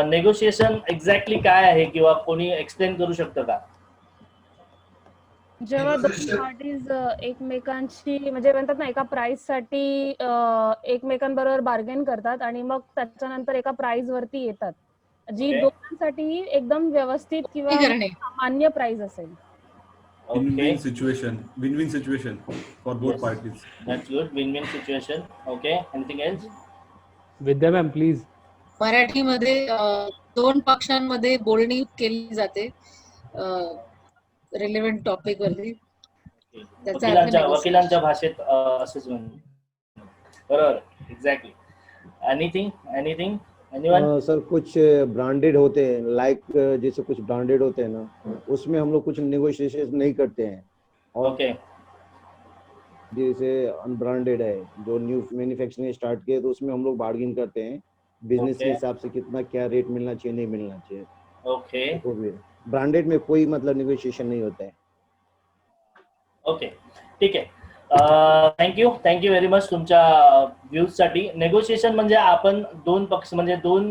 Negotiation exactly काय आहे किंवा कोणी एक्सप्लेन करू शकतं का? जेव्हा दोन पार्टीज एकमेकांशी म्हणजे म्हणतात ना एका प्राइस साठी एकमेकांबरोबर बार्गेन करतात आणि मग त्याच्यानंतर एका प्राइस वरती येतात, जी दोघांसाठी एकदम व्यवस्थित किंवा सामान्य प्राइस असेल. Okay. Win-win situation for both parties. That's good. Win-win situation. Okay. Anything else? Vidya ma'am please. मराठीमध्ये दोन पक्षांमध्ये बोलणी केली जाते रिलेव्हंट टॉपिक वरती. वकिलांच्या भाषेत असंच म्हणतात. बरोबर. एक्झॅक्टली. एनीथिंग सर कुछ ब्रांडेड होते हैं, लाइक जैसे कुछ ब्रांडेड होते हैं ना, उसमें हम लोग कुछ नेगोशिएशन नहीं करते हैं. ओके. जैसे अनब्रांडेड है जो न्यू मैन्युफैक्चरिंग स्टार्ट किए तो उसमें हम लोग बार्गेन करते हैं बिजनेस के हिसाब से, कितना क्या रेट मिलना चाहिए नहीं मिलना चाहिए. ओके. ब्रांडेड में कोई मतलब नेगोशिएशन नहीं होता है. ओके, ठीक आहे. थँक्यू व्हेरी मच तुमच्या व्ह्यूज साठी. नेगोशिएशन म्हणजे आपण दोन पक्ष म्हणजे दोन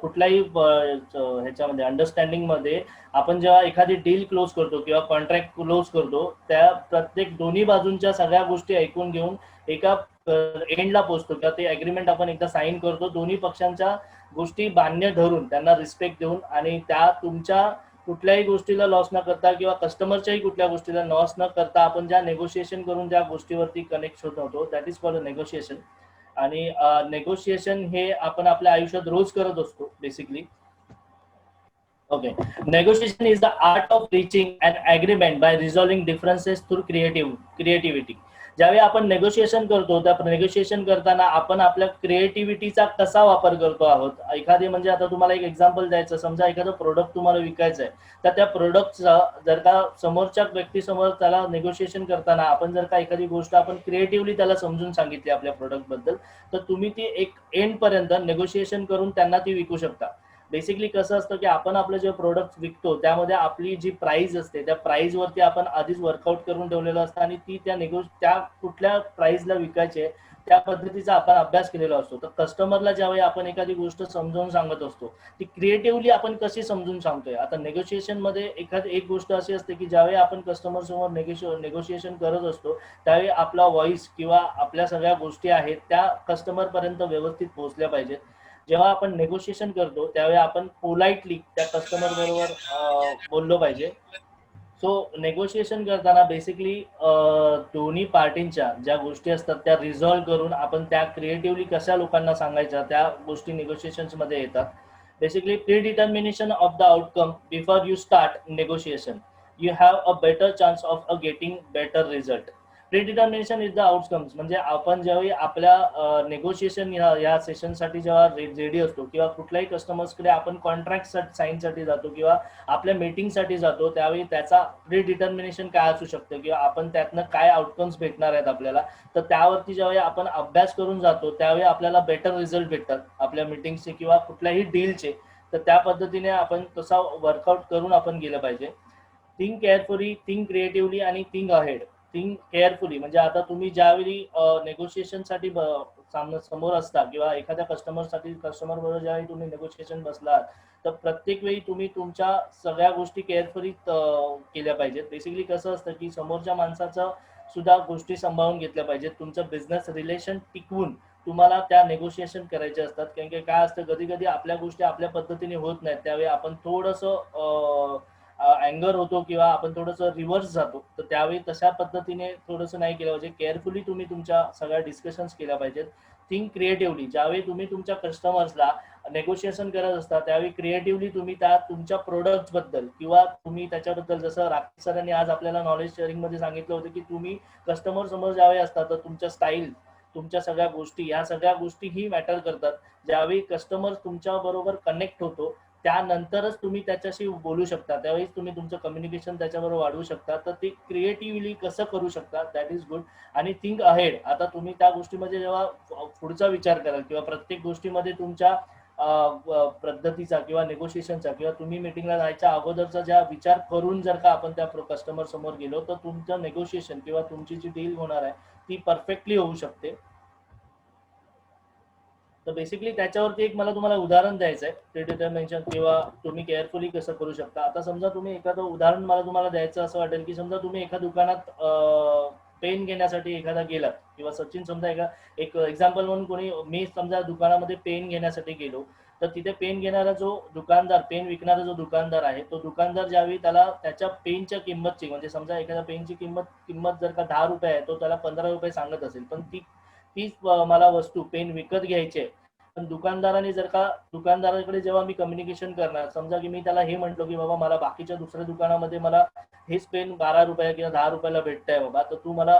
कुठल्याही ह्याच्यामध्ये अंडरस्टँडिंग मध्ये आपण जेव्हा एखादी डील क्लोज करतो किंवा कॉन्ट्रॅक्ट क्लोज करतो, त्या प्रत्येक दोन्ही बाजूंच्या सगळ्या गोष्टी ऐकून घेऊन एका एंडला पोहोचतो किंवा ते अग्रीमेंट आपण एकदा साईन करतो, दोन्ही पक्षांच्या गोष्टी मान्य धरून त्यांना रिस्पेक्ट देऊन आणि त्या तुमच्या कुठल्याही गोष्टीला लॉस न करता किंवा कस्टमरच्याही कुठल्या गोष्टीला लॉस न करता आपण ज्या नेगोशिएशन करून ज्या गोष्टीवरती कनेक्ट होतो दॅट इज कॉल्ड नेगोशिएशन. आणि नेगोशिएशन हे आपण आपल्या आयुष्यात रोज करत असतो basically. Okay. Negotiation is the art of reaching an agreement by resolving differences through creativity. ज्यावेळी आपण नेगोशिएशन करतो त्या नेगोशिएशन करताना आपण आपल्या क्रिएटिव्हिटीचा कसा वापर करतो आहोत. एखादी म्हणजे आता तुम्हाला एक एक्झाम्पल द्यायचं, समजा एखादं प्रोडक्ट तुम्हाला विकायचं आहे, तर त्या प्रोडक्टचा जर का समोरच्या व्यक्तीसमोर त्याला नेगोशिएशन करताना आपण जर का एखादी गोष्ट आपण क्रिएटिव्हली त्याला समजून सांगितली आपल्या प्रोडक्ट बद्दल, तर तुम्ही ती एक एंड पर्यंत नेगोशिएशन करून त्यांना ती विकू शकता. बेसिकली कसं असतं की आपण आपलं जे प्रोडक्ट विकतो त्यामध्ये आपली जी प्राइस असते त्या प्राइस वरती आपण आधीच वर्कआउट करून ठेवलेलं असतं आणि ती त्या कुठल्या प्राइसला विकायचे त्या पद्धतीचा आपण अभ्यास केलेला असतो. तर कस्टमरला ज्यावेळी आपण एखादी गोष्ट समजावून सांगत असतो ती क्रिएटिव्हली आपण कशी समजून सांगतोय. आता नेगोशिएशन मध्ये एक गोष्ट अशी असते की ज्यावेळी आपण कस्टमर समोर नेगोशिएशन करत असतो त्यावेळी आपला व्हॉइस किंवा आपल्या सगळ्या गोष्टी आहेत त्या कस्टमर पर्यंत व्यवस्थित पोहोचल्या पाहिजेत. जेव्हा आपण नेगोशिएशन करतो त्यावेळी आपण पोलाइटली त्या कस्टमर बरोबर बोललो पाहिजे. सो नेगोशिएशन करताना बेसिकली दोन्ही पार्टींच्या ज्या गोष्टी असतात त्या रिझॉल्व्ह करून आपण त्या क्रिएटिव्हली कशा लोकांना सांगायच्या त्या गोष्टी नेगोशिएशन्स मध्ये येतात. Basically predetermination of the outcome before you start negotiation you have a better chance of getting better result. Predetermination is the outcomes म्हणजे आपण ज्यावेळी आपल्या नेगोशिएशन या सेशनसाठी जेव्हा रेडी असतो किंवा कुठल्याही कस्टमर्सकडे आपण कॉन्ट्रॅक्ट साईनसाठी जातो किंवा आपल्या मीटिंगसाठी जातो त्यावेळी त्याचा प्रीडिटर्मिनेशन काय असू शकतं किंवा आपण त्यातनं काय आउटकम्स भेटणार आहेत आपल्याला, तर त्यावरती ज्यावेळी आपण अभ्यास करून जातो त्यावेळी आपल्याला बेटर रिझल्ट भेटतात आपल्या मीटिंगचे किंवा कुठल्याही डीलचे. तर त्या पद्धतीने आपण तसा वर्कआउट करून आपण गेलं पाहिजे. थिंक केअरफुली, थिंक क्रिएटिव्हली आणि थिंक अहेड. थिंक केअरफुली म्हणजे आता तुम्ही ज्यावेळी नेगोशिएशनसाठी समोर असता किंवा एखाद्या कस्टमर बरोबर ज्यावेळी तुम्ही नेगोशिएशन बसलात तर प्रत्येक वेळी तुम्ही तुमच्या सगळ्या गोष्टी केअरफुली केल्या पाहिजेत. बेसिकली कसं असतं की समोरच्या माणसाचं सुद्धा गोष्टी सांभाळून घेतल्या पाहिजेत. तुमचं बिझनेस रिलेशन टिकवून तुम्हाला त्या नेगोशिएशन करायचे असतात. कारण की काय असतं कधी कधी आपल्या गोष्टी आपल्या पद्धतीने होत नाहीत त्यावेळी आपण थोडंसं अँगर होतो किंवा आपण थोडंसं रिव्हर्स जातो. तर त्यावेळी तशा पद्धतीने थोडंसं नाही केलं पाहिजे. केअरफुली तुम्ही तुमच्या सगळ्या डिस्कशन्स केल्या पाहिजेत. थिंक क्रिएटिव्हली ज्यावेळी तुम्ही तुमच्या कस्टमर्सला नेगोशिएशन करत असता त्यावेळी क्रिएटिव्हली तुम्ही त्या तुमच्या प्रोडक्ट बद्दल किंवा तुम्ही त्याच्याबद्दल जसं राकेश सरांनी आज आपल्याला नॉलेज शेअरिंग मध्ये सांगितलं होतं की तुम्ही कस्टमर समोर ज्यावेळी असता तर तुमच्या स्टाईल तुमच्या सगळ्या गोष्टी ह्या सगळ्या गोष्टी ही मॅटर करतात. ज्यावेळी कस्टमर तुमच्या बरोबर कनेक्ट होतो त्यानंतरच तुम्ही त्याच्याशी बोलू शकता, त्यावेळेस तुम्ही तुमचं कम्युनिकेशन त्याच्याबरोबर वाढवू शकता. तर ते क्रिएटिव्हली कसं करू शकता दॅट इज गुड. आणि थिंक अहेड. आता तुम्ही त्या गोष्टीमध्ये जेव्हा पुढचा विचार कराल किंवा प्रत्येक गोष्टीमध्ये तुमच्या पद्धतीचा किंवा नेगोशिएशनचा किंवा तुम्ही मीटिंगला जायच्या अगोदरचा ज्या विचार करून जर का आपण त्या कस्टमर समोर गेलो तर तुमचं नेगोशिएशन किंवा तुमची जी डील होणार आहे ती परफेक्टली होऊ शकते. तर बेसिकली त्याच्यावरती एक मला तुम्हाला उदाहरण द्यायचं आहे प्रिडिटर्मिनेशन किंवा तुम्ही केअरफुली कसं करू शकता. आता समजा तुम्ही एखादं उदाहरण मला तुम्हाला द्यायचं असं वाटेल की समजा तुम्ही एका दुकानात पेन घेण्यासाठी एखादा गेलात किंवा सचिन समजा एक एक्झाम्पल म्हणून कोणी मी समजा दुकानामध्ये पेन घेण्यासाठी गेलो, तर तिथे पेन घेणारा जो दुकानदार, पेन विकणारा जो दुकानदार आहे, तो दुकानदार ज्यावेळी त्याला त्याच्या पेनच्या किंमतची म्हणजे समजा एखाद्या पेनची किंमत जर का 10 रुपये आहे, तो त्याला 15 रुपये सांगत असेल, पण तीच मला वस्तू पेन विकत घ्यायची आहे. पण दुकानदाराने जर का दुकानदाराकडे जेव्हा मी कम्युनिकेशन करणार, समजा की मी त्याला हे म्हटलो की बाबा मला बाकीच्या दुसऱ्या दुकानामध्ये मला हेच पेन 12 रुपये किंवा 10 रुपयाला भेटतंय बाबा, तर तू मला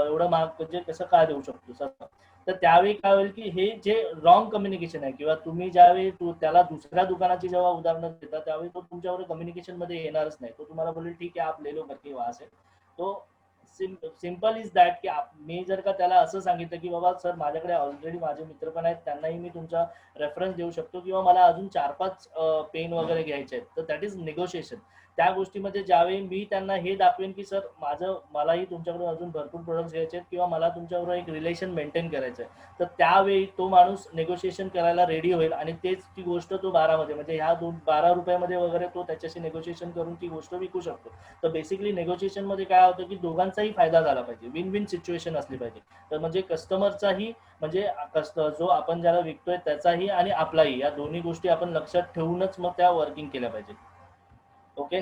एवढं महाग म्हणजे कसं काय देऊ शकतो. तर त्यावेळी काय होईल की हे जे रॉंग कम्युनिकेशन आहे किंवा तुम्ही ज्यावेळी त्याला दुसऱ्या दुकानाची जेव्हा उदाहरणं देता त्यावेळी तो तुमच्यावर कम्युनिकेशन मध्ये येणारच नाही. तो तुम्हाला बोलेल ठीक आहे आप ले लो करके वहां से. तो सिम्पल इज दॅट की मी जर का त्याला असं सांगितलं की बाबा सर माझ्याकडे ऑलरेडी माझे मित्र पण आहेत, त्यांनाही मी तुमचा रेफरन्स देऊ शकतो किंवा मला अजून 4-5 पेन वगैरे घ्यायचे आहेत, तर दॅट इज निगोशिएशन. त्या गोष्टीमध्ये ज्यावेळी मी त्यांना हे दाखवेन की सर मलाही तुमच्याकडून अजून भरपूर प्रोडक्ट्स घ्यायचे आहेत किंवा मला तुमच्याबरोबर एक रिलेशन मेंटेन करायचं आहे, तर त्यावेळी तो माणूस नेगोशिएशन करायला रेडी होईल आणि तेच ती गोष्ट तो 12 मध्ये म्हणजे ह्या 12 रुपयामध्ये वगैरे तो त्याच्याशी नेगोशिएशन करून ती गोष्ट विकू शकतो. तर बेसिकली नेगोशिएशन मध्ये काय होतं की दोघांचाही फायदा झाला पाहिजे, विन विन सिच्युएशन असली पाहिजे. तर म्हणजे कस्टमरचाही म्हणजे जो आपण ज्याला विकतोय त्याचाही आणि आपलाही, या दोन्ही गोष्टी आपण लक्षात ठेवूनच मग त्या वर्किंग केल्या पाहिजे. Okay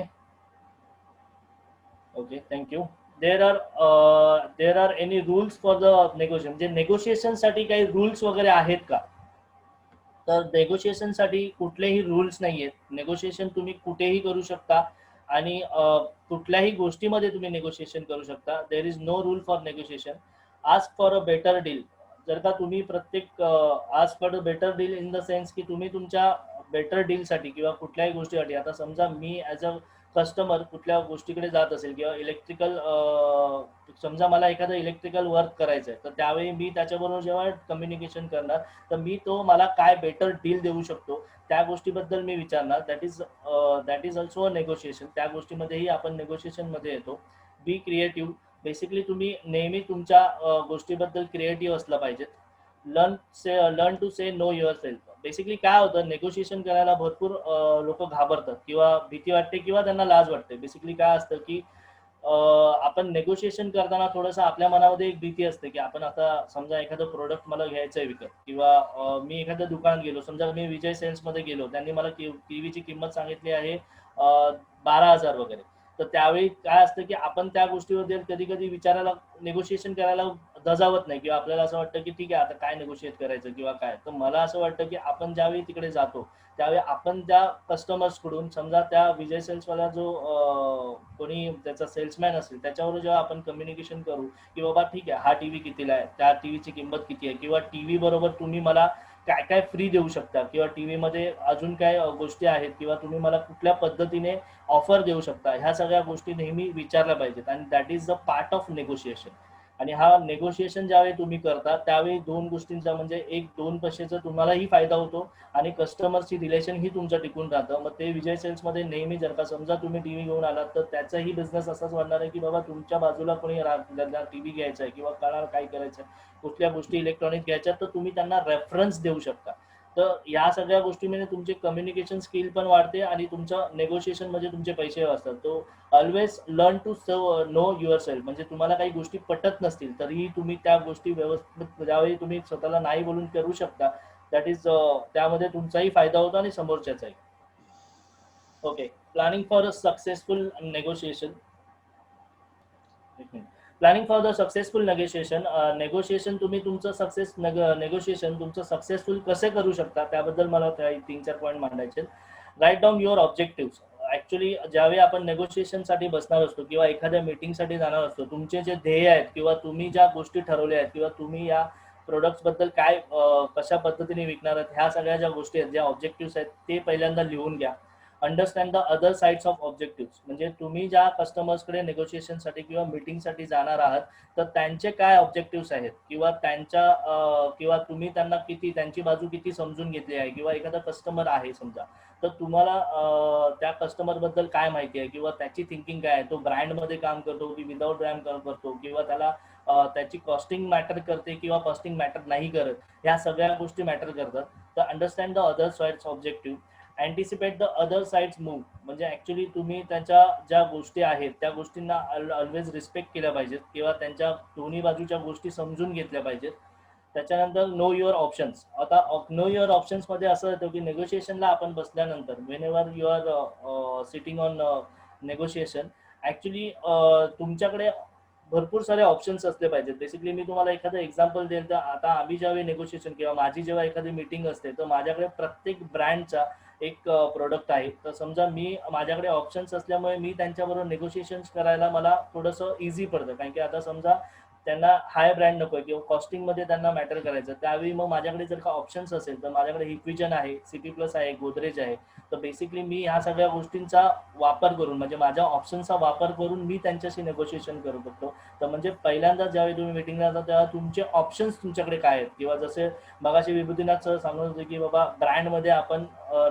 okay, thank you. There are any rules for the negotiation, म्हणजे नेगोशिएशन साठी काही रूल्स वगैरे आहेत का? तर नेगोशिएशन साठी कुठलेही रूल्स नाही आहेत. नेगोशिएशन तुम्ही कुठेही करू शकता आणि कुठल्याही गोष्टीमध्ये तुम्ही नेगोशिएशन करू शकता. There is no rule for negotiation. Ask for a better deal. जर का तुम्ही ask for a better deal in the sense की तुम्ही तुमच्या बेटर डीलसाठी किंवा कुठल्याही गोष्टीसाठी, आता समजा मी ॲज अ कस्टमर कुठल्या गोष्टीकडे जात असेल किंवा समजा मला एखादं इलेक्ट्रिकल वर्क करायचं आहे, तर त्यावेळी मी त्याच्याबरोबर जेव्हा कम्युनिकेशन करणार, तर मला काय बेटर डील देऊ शकतो त्या गोष्टीबद्दल मी विचारणार. That is also a negotiation. त्या गोष्टीमध्येही आपण नेगोशिएशन मध्ये येतो. बी क्रिएटिव्ह. बेसिकली तुम्ही नेहमी तुमच्या गोष्टीबद्दल क्रिएटिव्ह असलं पाहिजे. Learn to say no yourself. Basically काय होतं, नेगोशिएशन करायला भरपूर लोक घाबरतात किंवा भीती वाटते किंवा त्यांना लाज वाटते. बेसिकली काय असतं की आपण नेगोशिएशन करताना थोडंसं आपल्या मनामध्ये एक भीती असते की आपण आता समजा एखादं प्रोडक्ट मला घ्यायचं आहे विकत किंवा मी एखाद्या दुकानात गेलो, समजा मी विजय सेल्स मध्ये गेलो, त्यांनी मला टीव्हीची किंमत सांगितली आहे 12,000 वगैरे. तर त्यावेळी काय असतं की आपण त्या गोष्टीबद्दल कधी कधी विचारायला, नेगोशिएशन करायला दजावत नाही किंवा आपल्याला असं वाटतं की ठीक आहे आता काय नेगोशिएट करायचं किंवा काय. तर मला असं वाटतं की आपण ज्यावेळी तिकडे जातो त्यावेळी आपण त्या कस्टमर्स कडून, समजा त्या विजय सेल्सवाला जो कोणी त्याचा सेल्समॅन असेल त्याच्यावर जेव्हा आपण कम्युनिकेशन करू की बाबा ठीक आहे हा टीव्ही कितीला आहे, त्या टीव्हीची किंमत किती आहे किंवा टीव्ही बरोबर तुम्ही मला काय काय फ्री देऊ शकता किंवा टीव्ही मध्ये अजून काय गोष्टी आहेत किंवा तुम्ही मला कुठल्या पद्धतीने ऑफर देऊ शकता, ह्या सगळ्या गोष्टी नेहमी विचारल्या पाहिजेत. आणि that is the part of negotiation. आणि हा नेगोशिएशन ज्यावेळी तुम्ही करता त्यावेळी दोन गोष्टींचा म्हणजे एक दोन पैशाचा तुम्हालाही फायदा होतो आणि कस्टमरची रिलेशन ही तुमचं टिकून राहतं. मग ते विजय सेल्समध्ये नेहमी जर का समजा तुम्ही टीव्ही घेऊन आलात तर त्याचाही बिझनेस असाच वाढणार आहे की बाबा तुमच्या बाजूला कोणी टीव्ही घ्यायचा आहे किंवा कोणाला काय करायचं आहे, कुठल्या गोष्टी इलेक्ट्रॉनिक घ्यायच्या, तर तुम्ही त्यांना रेफरन्स देऊ शकता. तर या सगळ्या गोष्टीमध्ये तुमचे कम्युनिकेशन स्किल पण वाढते आणि तुमचं नेगोशिएशन म्हणजे तुमचे पैसे वाचतात. तो always learn to know yourself. म्हणजे तुम्हाला काही गोष्टी पटत नसतील तरीही तुम्ही त्या गोष्टी व्यवस्थित ज्यावेळी तुम्ही स्वतःला नाही बोलून करू शकता, दॅट इज त्यामध्ये तुमचाही फायदा होतो आणि समोरच्याचाही. Okay, planning for a successful negotiation. Planning for the successful negotiation तुम्ही तुमचं नेगोशिएशन तुमचं सक्सेसफुल कसे करू शकता त्याबद्दल मला 3-4 पॉईंट मांडायचे. Write down your objective. Actually ज्यावेळी आपण नेगोशिएशनसाठी बसणार असतो किंवा एखाद्या मीटिंगसाठी जाणार असतो, तुमचे जे ध्येय आहेत किंवा तुम्ही ज्या गोष्टी ठरवल्या आहेत किंवा तुम्ही या प्रोडक्ट्स बद्दल काय कशा पद्धतीने विकणार आहेत, ह्या सगळ्या ज्या गोष्टी आहेत, ज्या ऑब्जेक्टिव्ह आहेत ते पहिल्यांदा लिहून घ्या. Understand the other sides of objective. म्हणजे तुम्ही ज्या कस्टमर्सकडे नेगोशिएशनसाठी किंवा मीटिंगसाठी जाणार आहात तर त्यांचे काय ऑब्जेक्टिव्ह आहेत किंवा किंवा तुम्ही त्यांना त्यांची बाजू किती समजून घेतली आहे किंवा एखादा कस्टमर आहे समजा, तर तुम्हाला त्या कस्टमर बद्दल काय माहिती आहे किंवा त्याची थिंकिंग काय आहे, तो ब्रँडमध्ये काम करतो की विदाउट ब्रँड काम करतो किंवा त्याला त्याची कॉस्टिंग मॅटर करते किंवा कॉस्टिंग मॅटर नाही करत, ह्या सगळ्या गोष्टी मॅटर करतात. तर understand the other sides objective, anticipate the other sides move, म्हणजे ऍक्च्युली तुम्ही त्याच्या ज्या गोष्टी आहेत त्या गोष्टींना ऑलवेज रिस्पेक्ट केल्या पाहिजेत किंवा त्यांच्या दोन्ही बाजूच्या गोष्टी समजून घेतल्या पाहिजेत. त्याच्यानंतर नो युअर ऑप्शन्स. आता नो युअर ऑप्शन्स मध्ये असं येतं की नेगोशिएशनला आपण बसल्यानंतर whenever you are sitting on negotiation, actually तुमच्याकडे भरपूर सारे ऑप्शन्स असले पाहिजेत. बेसिकली मी तुम्हाला एखादं एक्झाम्पल देईल तर आता आम्ही ज्यावेळी नेगोशिएशन किंवा माझी जेव्हा एखादी मीटिंग असते तर माझ्याकडे प्रत्येक ब्रँडचा एक प्रोडक्ट आहे. तर समजा माझ्याकडे ऑप्शन्स असल्यामुळे मी त्यांच्याबरोबर नेगोशिएशन करायला मला थोडंसं इझी पडतं, कारण की आता समजा त्यांना हाय ब्रँड नको किंवा कॉस्टिंगमध्ये त्यांना मॅटर करायचं, त्यावेळी मग माझ्याकडे जर का ऑप्शन्स असेल तर माझ्याकडे हिक्विजन आहे, सिटी प्लस आहे, गोदरेज आहे. तर बेसिकली मी ह्या सगळ्या गोष्टींचा वापर करून म्हणजे माझ्या ऑप्शनचा वापर करून मी त्यांच्याशी नेगोशिएशन करू शकतो. तर म्हणजे पहिल्यांदा ज्यावेळी तुम्ही मीटिंगला जाता तेव्हा तुमचे ऑप्शन्स तुमच्याकडे काय आहेत, किंवा जसे मगाशी विभूतीनाथ सर सांगत होते की बाबा ब्रँडमध्ये आपण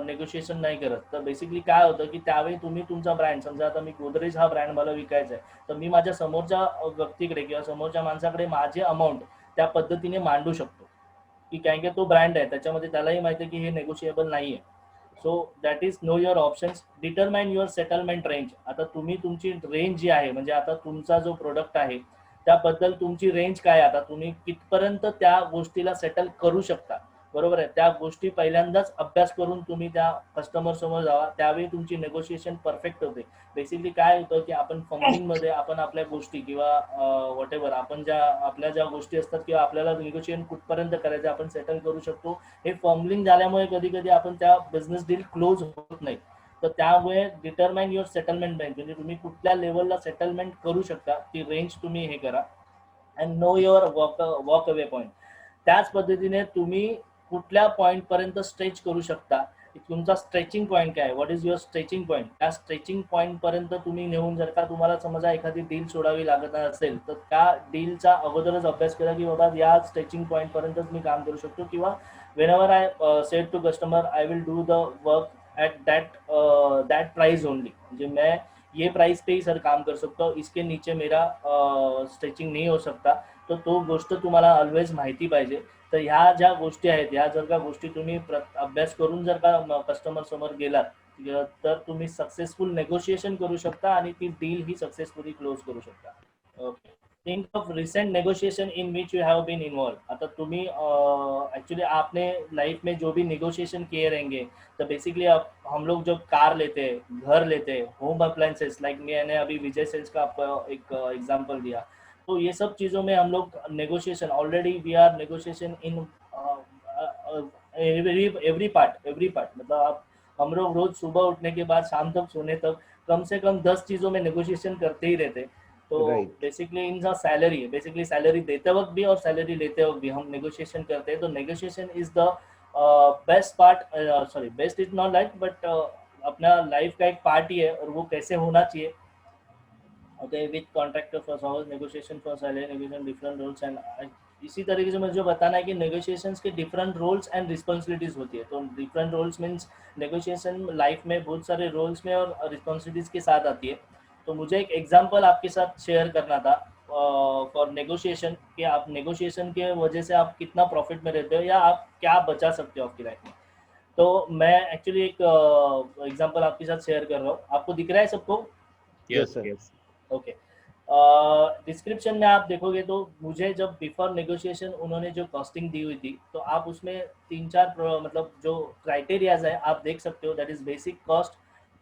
नेगोशिएशन नाही करत. तर बेसिकली काय होतं की त्यावेळी तुम्ही तुमचा ब्रँड, समजा आता मी गोदरेज हा ब्रँड मला विकायचा आहे, तर मी माझ्या समोरच्या व्यक्तीकडे किंवा समोरच्या माणसाकडे माझे अमाऊंट त्या पद्धतीने मांडू शकतो की कारण की तो ब्रँड आहे, त्याच्यामध्ये त्यालाही माहिती आहे की हे नेगोशिएबल नाही आहे. So that is know your options. Determine your settlement range. आता तुम्ही तुमची रेंज जी आहे म्हणजे आता तुमचा जो प्रोडक्ट आहे त्याबद्दल तुमची रेंज काय, आता तुम्ही कितपर्यंत त्या गोष्टीला सेटल करू शकता, बरोबर आहे. त्या गोष्टी पहिल्यांदाच अभ्यास करून तुम्ही त्या कस्टमर समोर जावा, त्यावेळी तुमची नेगोशिएशन परफेक्ट होते. बेसिकली काय होतं की आपण फंडिंगमध्ये आपण आपल्या गोष्टी किंवा व्हॉट एव्हर आपण आपल्या ज्या गोष्टी असतात किंवा आपल्याला निगोशिएशन कुठपर्यंत करायचं आपण सेटल करू शकतो, हे फॉर्मलिंग झाल्यामुळे कधी कधी आपण त्या बिझनेस डील क्लोज होत नाही. तर त्यामुळे डिटरमाइन युअर सेटलमेंट रेंज, म्हणजे तुम्ही कुठल्या लेवलला सेटलमेंट करू शकता ती रेंज तुम्ही हे करा. And know your walk away point. त्याच पद्धतीने तुम्ही कुठल्या पॉईंट पर्यंत स्ट्रेच करू शकता, तुमचा स्ट्रेचिंग पॉईंट काय, what is your stretching point. त्या स्ट्रेचिंग पॉईंट पर्यंत तुम्ही नेऊन जर का तुम्हाला समजा एखादी डील सोडावी लागत असेल तर त्या डीलचा अगोदरच अभ्यास करा की बाबा या स्ट्रेचिंग पॉईंट पर्यंतच मी काम करू शकतो, किंवा whenever I said to customer I will do the work at that price only, म्हणजे मैं ये प्राइस पे ही सर काम कर सकता हूँ, इसके नीचे मेरा स्ट्रेचिंग नहीं हो सकता. तर तो गोष्ट तुम्हाला ऑलवेज माहिती पाहिजे. तर ह्या ज्या गोष्टी आहेत ह्या जर का गोष्टी तुम्ही अभ्यास करून जर का कस्टमर समोर गेलात तर तुम्ही सक्सेसफुल नेगोशिएशन करू शकता आणि ती डील ही सक्सेसफुली क्लोज करू शकता. Okay. Think of recent negotiation in which you have been involve. आता तुम्ही एक्चुअली आपने लाइफ में जो भी नेगोशिएशन किए रहेंगे, तो बेसिकली हम लोग जब कार लेते हैं, घर लेते हैं, होम अप्लायंसेस, लाइक मैंने अभी विजय सेल्स का आपको एक एग्जांपल दिया, तो ये सब चीज़ों में हम लोग negotiation already we are negotiation in every part मतलब आप हम लोग रोज सुबह उठने के बाद शाम तक सोने तक कम से कम 10 चीज़ों में नेगोशिएशन करते ही रहते. तो बेसिकली इनका सैलरी है, बेसिकली सैलरी देते वक्त भी और सैलरी लेते वक्त भी हम नेगोशिएशन करते हैं. तो negotiation is the best part, sorry best is not like but Apna life का एक पार्ट ही है और वो कैसे होना चाहिए. Okay. With contractor for house negotiation for salary negotiation different roles and इसी तरीके से मुझे जो बताना है कि नेगोशिएशंस के डिफरेंट रोल्स एंड रिस्पॉन्सिबिलिटीज होती है. तो different roles means negotiation life में बहुत सारे रोल्स में और रिस्पॉन्सिबिलिटीज के साथ आती है. तो मुझे एक एग्जांपल आपके साथ शेयर करना था फॉर नेगोशिएशन, कि आप नेगोशिएशन के वजह से आप कितना प्रॉफिट में रहते हो या आप क्या बचा सकते हो आपकी लाइफ में. तो मैं एक्चुअली एक एग्जांपल आपके साथ शेयर कर रहा हूँ. आपको दिख रहा है सबको? Yes, sir. yes. Okay. Description में आप देखोगे तो मुझे जब बिफोर नेगोशिएशन उन्होंने जो कॉस्टिंग दी हुई थी, तो आप उसमें 3-4 मतलब जो क्राइटेरियाज है आप देख सकते हो. That is basic cost,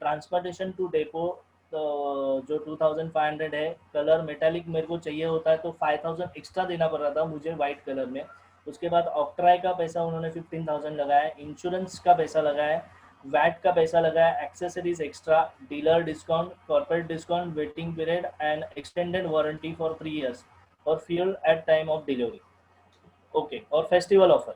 transportation to depot जो 2500 है, कलर मेटालिक मेरे को चाहिए होता है तो 5000 एक्स्ट्रा देना पड़ रहा था मुझे वाइट कलर में. उसके बाद ऑक्ट्राई का पैसा उन्होंने 15000 लगाया, इंश्योरेंस का पैसा लगाया, वैट का पैसा लगाया, accessories extra, dealer discount, corporate discount, waiting period and extended warranty for 3 years और fuel at time of delivery. Okay. और फेस्टिवल ऑफर.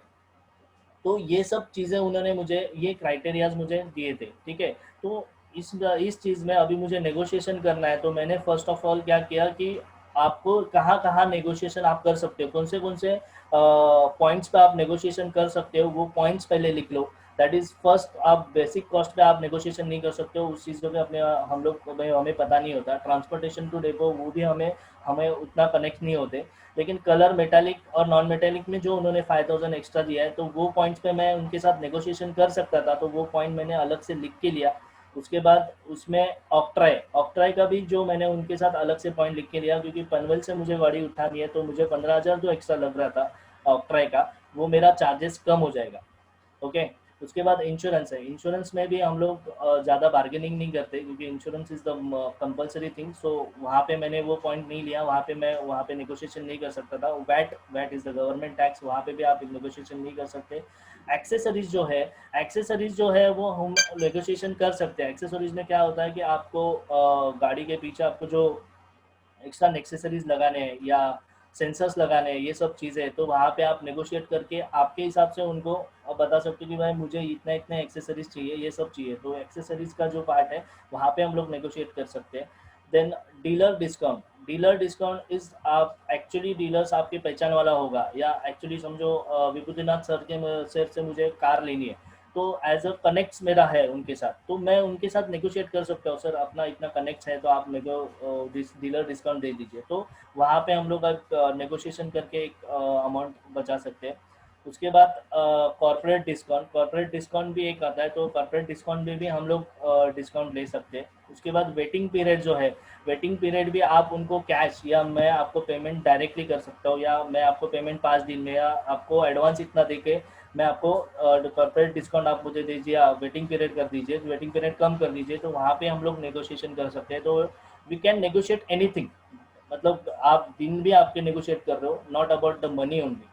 तो ये सब चीज़ें उन्होंने मुझे, ये क्राइटेरियाज मुझे दिए थे. ठीक है. तो इस चीज़ में अभी मुझे नेगोशिएशन करना है. तो मैंने फर्स्ट ऑफ ऑल क्या किया कि आपको कहाँ नेगोशिएशन आप कर सकते हो, कौन से पॉइंट्स पे आप नेगोशिएशन कर सकते हो, वो पॉइंट्स पहले लिख लो. That is first. आप बेसिक कॉस्ट पे आप नेगोशिएशन नहीं कर सकते हो, उस चीज़ों पे अपने हम लोग हमें पता नहीं होता। ट्रांसपोर्टेशन टू डेपो वो भी हमें हमें उतना कनेक्ट नहीं होते। लेकिन कलर, मेटालिक और नॉन मेटालिक में जो उन्होंने 5000 एक्स्ट्रा दिया है, तो वो पॉइंट्स पे मैं उनके साथ नेगोशिएशन कर सकता था, तो वो पॉइंट मैंने अलग से लिख के लिया। उसके बाद उसमें ऑक्ट्राई का भी जो मैंने उनके साथ अलग से पॉइंट लिख के लिया, क्योंकि पनवेल से मुझे गाड़ी उठानी है, तो मुझे 15,000 जो एक्स्ट्रा लग रहा था ऑक्ट्राई का, वो मेरा चार्जेस कम हो जाएगा। ओके। उसके बाद इंश्योरेंस है। इंश्योरेंस में भी हम लोग ज़्यादा बार्गेनिंग नहीं करते, क्योंकि insurance is the compulsory thing. So वहाँ पे मैंने वो पॉइंट नहीं लिया, वहाँ पे नेगोशिएशन नहीं कर सकता था। VAT is the government tax, वहाँ पे भी आप नेगोशिएशन नहीं कर सकते। एक्सेसरीज जो है वो हम नेगोशिएशन कर सकते हैं। एक्सेसरीज में क्या होता है कि आपको गाड़ी के पीछे आपको जो एक्स्ट्रा एक्सेसरीज लगाने हैं या सेंसर्स लगाने हैं, ये सब चीज़ें, तो वहाँ पे आप नेगोशिएट करके आपके हिसाब से उनको बता सकते हो कि भाई मुझे इतना इतना एक्सेसरीज चाहिए, ये सब चाहिए। तो एक्सेसरीज का जो पार्ट है वहाँ पे हम लोग नेगोशिएट कर सकते हैं। देन डीलर डिस्काउंट इज, आप एक्चुअली डीलर्स आपके पहचान वाला होगा, या एक्चुअली समझो विभूतिनाथ सर से मुझे कार लेनी है, तो एज अ कनेक्ट्स मेरा है उनके साथ, तो मैं उनके साथ नेगोशिएट कर सकता हूँ, सर अपना इतना कनेक्ट्स है तो आप मेरे को डीलर डिस्काउंट दे दीजिए। तो वहाँ पे हम लोग नेगोशिएशन करके एक अमाउंट बचा सकते हैं। उसके बाद कॉर्पोरेट डिस्काउंट भी एक आता है, तो कॉर्पोरेट डिस्काउंट में भी हम लोग डिस्काउंट ले सकते हैं। उसके बाद वेटिंग पीरियड जो है, वेटिंग पीरियड भी आप उनको कैश, या मैं आपको पेमेंट डायरेक्टली कर सकता हूँ, या मैं आपको पेमेंट 5 दिन में, या आपको एडवांस इतना दे के मैं आपको कॉर्पोरेट डिस्काउंट आप मुझे दीजिए, आप वेटिंग पीरियड कर दीजिए, वेटिंग पीरियड कम कर दीजिए, तो वहाँ पे हम लोग नेगोशिएशन कर सकते हैं। तो वी कैन नेगोशिएट एनीथिंग, मतलब आप दिन भी आपके नेगोशिएट कर रहे हो, not about the money only.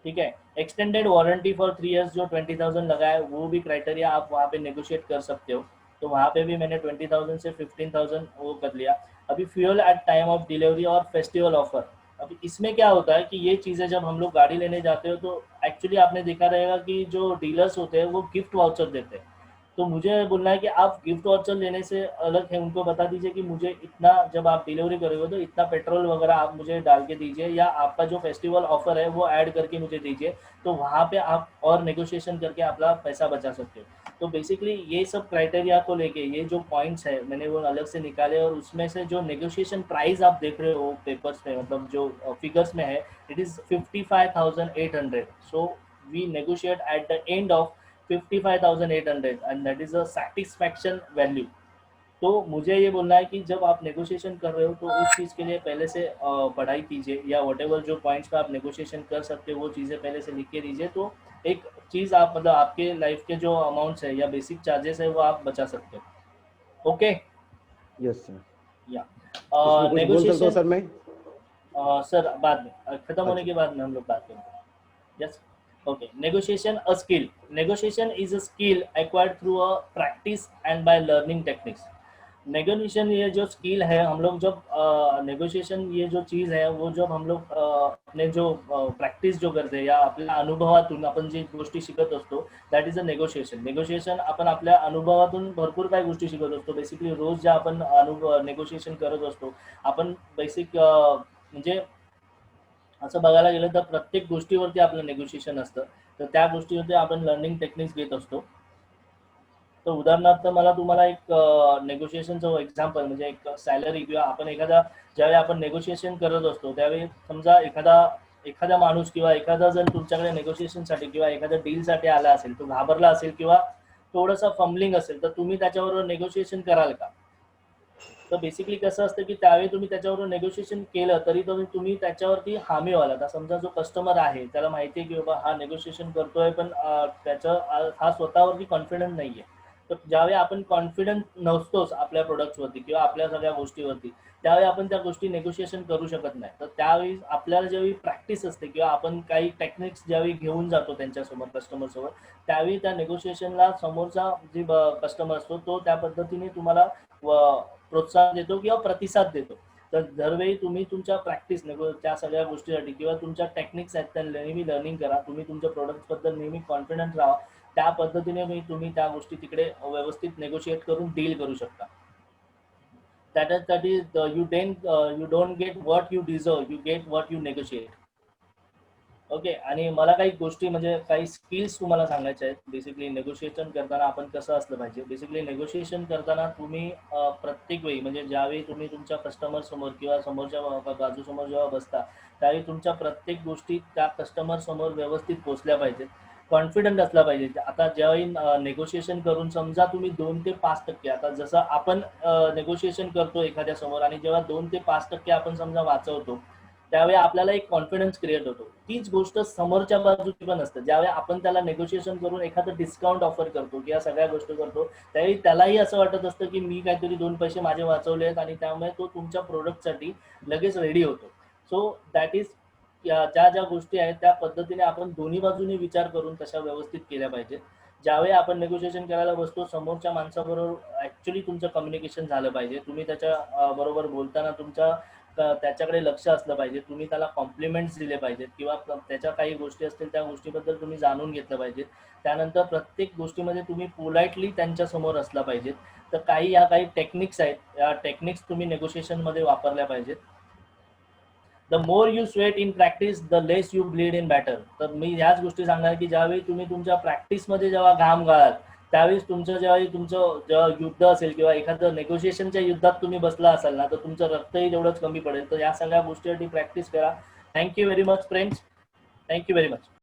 ठीक है। एक्सटेंडेड वारंटी फॉर 3 इयर्स जो 20,000 लगा है, वो भी क्राइटेरिया आप वहाँ पे नेगोशिएट कर सकते हो। तो वहाँ पे भी मैंने 20,000 से 15,000 वो कर लिया। अभी fuel at time of delivery और फेस्टिवल ऑफर, अभी इसमें क्या होता है कि ये चीज़ें जब हम लोग गाड़ी लेने जाते हो, तो एक्चुअली आपने देखा रहेगा कि जो डीलर्स होते हैं वो गिफ्ट वाउचर देते हैं। तो मुझे बोलना है कि आप गिफ्ट वाउचर लेने से अलग है, उनको बता दीजिए कि मुझे इतना, जब आप डिलीवरी करोगे तो इतना पेट्रोल वगैरह आप मुझे डाल के दीजिए, या आपका जो फेस्टिवल ऑफर है वो ऐड करके मुझे दीजिए। तो वहाँ पे आप और नेगोशिएशन करके अपना पैसा बचा सकते हो। तो बेसिकली ये सब क्राइटेरिया को लेके ये जो पॉइंट्स है मैंने वो अलग से निकाले, और उसमें से जो नेगोशिएशन प्राइस आप देख रहे हो पेपर्स में, मतलब जो फिगर्स में है, it is 55,800। So we negotiate at the end of 55,800 and that is a satisfaction value. तो मुझे ये बोलना है कि जब आप नेगोशिएशन कर रहे हो तो उस चीज़ के लिए पहले से पढ़ाई कीजिए, या व्हाटएवर जो पॉइंट्स पे आप नेगोशिएशन कर सकते हो वो चीज़ें पहले से लिख के दीजिए। तो एक चीज़ आप, मतलब आपके लाइफ के जो अमाउंट्स है या बेसिक चार्जेस है वो आप बचा सकते हो। ओके। Yes sir. या इसमें कुछ बोल सकता हूँ सर मैं? सर बाद में खत्म होने अच्छा। के बाद में हम लोग बात करेंगे। Yes. Okay, negotiation a skill. Negotiation is a skill acquired through a practice and by learning techniques. Negotiation ये जो स्किल है, हम लोग जब नेगोशिएशन ये जो चीज़ है वो जब हम लोग अपने जो प्रॅक्टिस जो करते या आपल्या अनुभवातून आपण जी गोष्टी शिकत असतो, दॅट इज अ नेगोशिएशन आपण आपल्या अनुभवातून भरपूर काही गोष्टी शिकत असतो। बेसिकली रोज ज्या आपण नेगोशिएशन करत असतो, आपण बेसिक म्हणजे असं बघायला गेलं तर प्रत्येक गोष्टीवरती आपलं नेगोशिएशन असतं, तर त्या गोष्टीवरती आपण लर्निंग टेक्निक्स घेत असतो। तर उदाहरणार्थ मला तुम्हाला एक नेगोशिएशनचं एक्झाम्पल, म्हणजे एक सॅलरी, किंवा आपण एखादा ज्यावेळी आपण नेगोशिएशन करत असतो त्यावेळी समजा एखादा माणूस किंवा एखादा जण तुमच्याकडे नेगोशिएशनसाठी किंवा एखाद्या डीलसाठी आला असेल, तो घाबरला असेल किंवा थोडंसं फंबलिंग असेल, तर तुम्ही त्याच्याबरोबर नेगोशिएशन कराल का? तर बेसिकली कसं असतं की त्यावेळी तुम्ही त्याच्यावर नेगोशिएशन केलं तरी तुम्ही त्याच्यावरती हामी व्हाल। आता समजा जो कस्टमर आहे त्याला माहिती आहे की बाबा हा नेगोशिएशन करतोय, पण हा स्वतःवरती कॉन्फिडंट नाहीये। तर ज्यावेळी आपण कॉन्फिडंट नसतोच आपल्या प्रोडक्ट्सवरती किंवा आपल्या सगळ्या गोष्टीवरती, त्यावेळी आपण त्या गोष्टी नेगोशिएशन करू शकत नाही। तर त्यावेळी आपल्याला ज्यावेळी प्रॅक्टिस असते किंवा आपण काही टेक्निक्स ज्यावेळी घेऊन जातो त्यांच्यासोबत, कस्टमरसोबत, त्यावेळी त्या नेगोशिएशनला समोरचा जी कस्टमर असतो तो त्या पद्धतीने तुम्हाला प्रोत्साहन देतो किंवा प्रतिसाद देतो। तर दरवेळी तुम्ही तुमच्या प्रॅक्टिस त्या सगळ्या गोष्टीसाठी किंवा तुमच्या टेक्निक्स आहेत त्या नेहमी लर्निंग करा। तुम्ही तुमच्या प्रोडक्ट्सबद्दल नेहमी कॉन्फिडंट राहा, त्या पद्धतीने तुम्ही त्या गोष्टी तिकडे व्यवस्थित नेगोशिएट करून डील करू शकता। that is you don't get what you deserve, you get what you negotiate. Okay. आणि मला काही गोष्टी म्हणजे काही स्किल्स तुम्हाला सांगायच्या आहेत. बेसिकली नेगोशिएशन करताना आपण कसं असलं पाहिजे. बेसिकली नेगोशिएशन करताना तुम्ही प्रत्येक वेळी म्हणजे ज्यावेळी तुम्ही तुमच्या कस्टमर समोर किंवा समोरच्या बाजूसमोर जेव्हा बसता, त्यावेळी तुमच्या प्रत्येक गोष्टी त्या कस्टमर समोर व्यवस्थित पोहोचल्या पाहिजेत. कॉन्फिडंट असला पाहिजे. आता ज्यावेळी नेगोशिएशन करून समजा तुम्ही 2 ते 5% आता जसं आपण नेगोशिएशन करतो एखाद्या समोर आणि जेव्हा 2 ते 5% आपण समजा वाचवतो, त्यावेळी आपल्याला एक कॉन्फिडन्स क्रिएट होतो. तीच गोष्ट समोरच्या बाजूची पण असते. ज्यावेळी आपण त्याला नेगोशिएशन करून एखादं डिस्काउंट ऑफर करतो किंवा सगळ्या गोष्टी करतो, त्यावेळी त्यालाही असं वाटत असतं की मी काहीतरी 2 पैसे माझे वाचवले आहेत आणि त्यामुळे तो तुमच्या प्रोडक्टसाठी लगेच रेडी होतो. सो दॅट इज ज्या ज्या गोष्टी आहेत त्या पद्धतीने आपण दोन्ही बाजूनी विचार करून तशा व्यवस्थित केल्या पाहिजेत. ज्यावेळी आपण नेगोशिएशन करायला बसतो, समोरच्या माणसाबरोबर ऍक्च्युली तुमचं कम्युनिकेशन झालं पाहिजे. तुम्ही त्याच्या बरोबर बोलताना त्याच्याकडे लक्ष असलं पाहिजे. तुम्ही त्याला कॉम्प्लिमेंट्स दिले पाहिजेत किंवा त्याच्या काही गोष्टी असतील त्या गोष्टीबद्दल तुम्ही जाणून घेतलं पाहिजे. त्यानंतर प्रत्येक गोष्टीमध्ये तुम्ही पोलाइटली त्यांच्या समोर असला पाहिजेत. तर काही टेक्निक्स आहेत. या टेक्निक्स तुम्ही नेगोशिएशनमध्ये वापरल्या पाहिजेत. The more you sweat in practice the less you bleed in battle. तर मी ह्याच गोष्टी सांगणार की ज्यावेळी तुम्ही तुमच्या प्रॅक्टिसमध्ये जेव्हा घाम गाळाल, त्यावेळेस ज्यावेळी तुमचं जेव्हा युद्ध असेल किंवा एखादं नेगोशिएशनच्या युद्धात तुम्ही बसला असाल ना, तर तुमचं रक्तही तेवढंच कमी पडेल. तर या सगळ्या गोष्टीसाठी प्रॅक्टिस करा. Thank you very much friends. Thank you very much.